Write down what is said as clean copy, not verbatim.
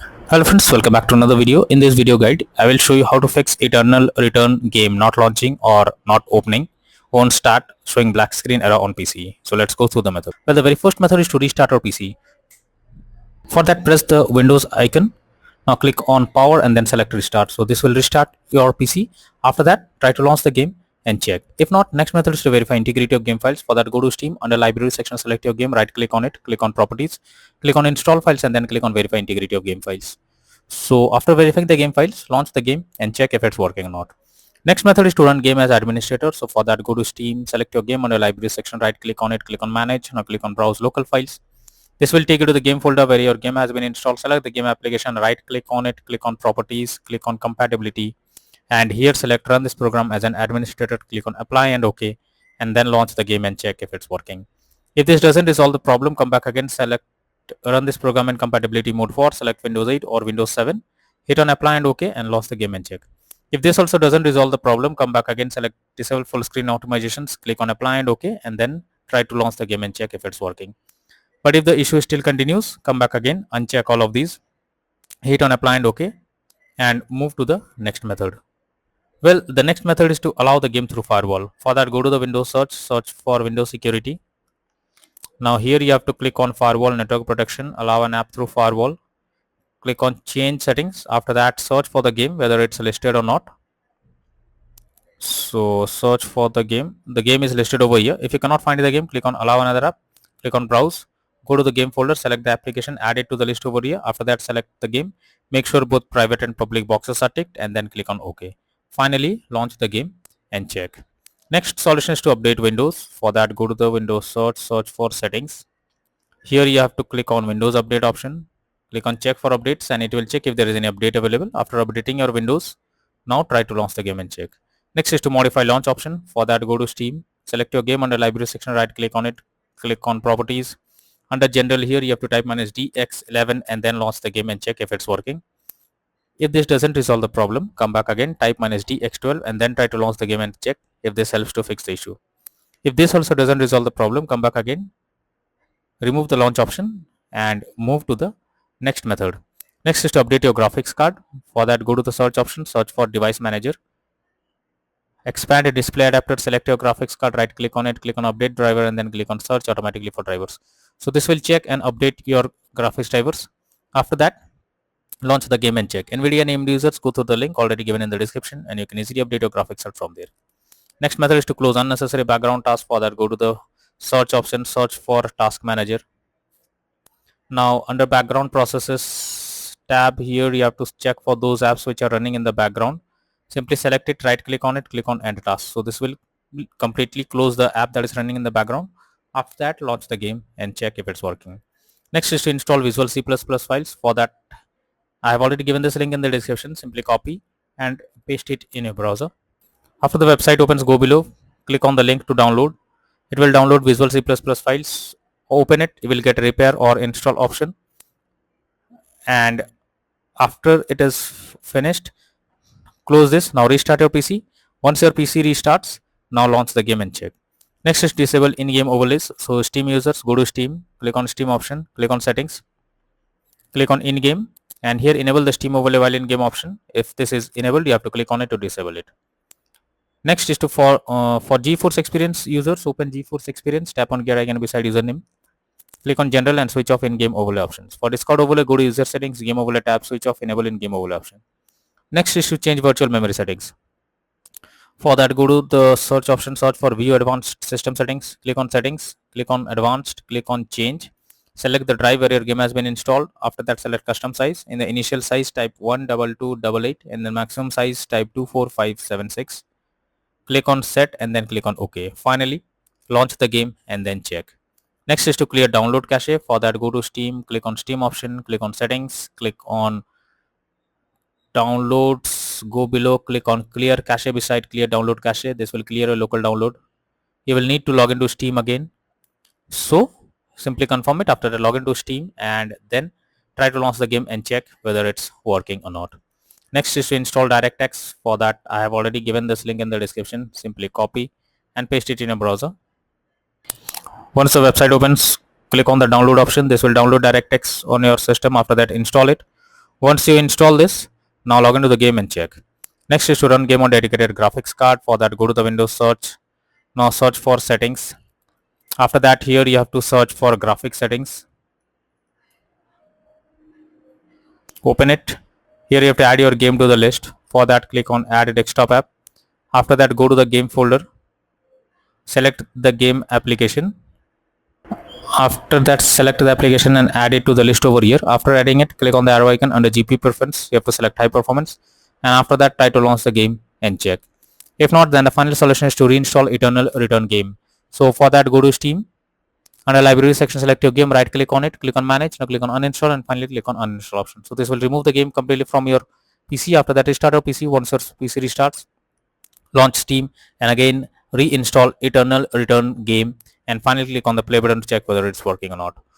Hello friends, welcome back to another video. In this video guide, I will show you how to fix Eternal Return game not launching or not opening won't start showing black screen error on PC. So let's go through the method. Well, the very first method is to restart our PC. For that, press the Windows icon. Now click on power and then select restart. So this will restart your PC. After that, try to launch the game and check. If not, next method is to verify integrity of game files. For that, go to Steam. Under library section, select your game, right click on it, click on properties, click on install files and then click on verify integrity of game files. So after verifying the game files, launch the game and check if it's working or not. Next method is to run game as administrator. So for that, go to Steam, select your game under library section, right click on it, click on manage. Now click on browse local files. This will take you to the game folder where your game has been installed. Select the game application, right click on it, click on properties, click on compatibility, and here select run this program as an administrator, click on apply and OK, and then launch the game and check if it's working. If this doesn't resolve the problem, come back again, select run this program in compatibility mode for, select Windows 8 or Windows 7, hit on apply and OK and launch the game and check. If this also doesn't resolve the problem, come back again, select disable full screen optimizations, click on apply and OK, and then try to launch the game and check if it's working. But if the issue still continues, come back again, uncheck all of these, hit on apply and OK, and move to the next method. Well, the next method is to allow the game through firewall. For that, go to the Windows search for Windows security. Now here you have to click on firewall network protection, allow an app through firewall. Click on change settings. After that, search for the game, whether it's listed or not. So search for the game. The game is listed over here. If you cannot find the game, click on allow another app. Click on browse. Go to the game folder, select the application, add it to the list over here. After that, select the game. Make sure both private and public boxes are ticked and then click on OK. Finally, launch the game and check. Next solution is to update Windows. For that, go to the Windows search for settings. Here you have to click on Windows update option. Click on check for updates and it will check if there is any update available. After updating your Windows, now try to launch the game and check. Next is to modify launch option. For that, go to Steam, select your game under library section, right click on it, click on properties. Under general here you have to type -DX11 and then launch the game and check if it's working. If this doesn't resolve the problem, come back again, type -DX12 and then try to launch the game and check if this helps to fix the issue. If this also doesn't resolve the problem, come back again, remove the launch option and move to the next method. Next is to update your graphics card. For that, go to the search option, search for device manager. Expand a display adapter, select your graphics card, right click on it, click on update driver and then click on search automatically for drivers. So this will check and update your graphics drivers. After that, launch the game and check. NVIDIA named users, go to the link already given in the description and you can easily update your graphics card from there. Next method is to close unnecessary background tasks. For that, go to the search option, search for task manager. Now under background processes tab, here you have to check for those apps which are running in the background. Simply select it, right click on it, click on end task. So this will completely close the app that is running in the background. After that, launch the game and check if it's working. Next is to install Visual C++ files. For that, I have already given this link in the description. Simply copy and paste it in your browser. After the website opens, go below, click on the link to download. It will download Visual C++ files. Open it, you will get a repair or install option, and after it is finished, close this. Now restart your PC. Once your PC restarts, now launch the game and check. Next is disable in-game overlays. So Steam users, go to Steam, click on Steam option, click on settings, click on in-game, and here enable the Steam overlay while in-game option. If this is enabled, you have to click on it to disable it. Next is to for GeForce Experience users, open GeForce Experience, tap on gear icon beside username, click on general and switch off in-game overlay options. For Discord overlay, go to user settings, game overlay tab, switch off enable in-game overlay option. Next is to change virtual memory settings. For that, go to the search option, search for view advanced system settings, click on settings, click on advanced, click on change, select the drive where your game has been installed. After that, select custom size. In the initial size, type 12288 and the maximum size type 24576. Click on set and then click on OK. Finally, launch the game and then check. Next is to clear download cache. For that, go to Steam, click on Steam option, click on settings, click on downloads, go below, click on clear cache beside clear download cache. This will clear a local download. You will need to log into Steam again. So simply confirm it after the login to Steam and then try to launch the game and check whether it's working or not. Next is to install DirectX. For that, I have already given this link in the description. Simply copy and paste it in a browser. Once the website opens, click on the download option. This will download DirectX on your system. After that, install it. Once you install this, now log into the game and check. Next is to run game on dedicated graphics card. For that, go to the Windows search. Now search for settings. After that, here you have to search for graphics settings. Open it. Here you have to add your game to the list. For that, click on add a desktop app. After that, go to the game folder. Select the game application. After that, select the application and add it to the list over here. After adding it, click on the arrow icon under GPU preference. You have to select high performance, and after that, try to launch the game and check. If not, then the final solution is to reinstall Eternal Return game. So for that, go to Steam. Under library section, select your game, right click on it, click on manage, now click on uninstall, and finally click on uninstall option. So this will remove the game completely from your PC. After that, restart your PC. Once your PC restarts, launch Steam, and again reinstall Eternal Return game, and finally click on the play button to check whether it's working or not.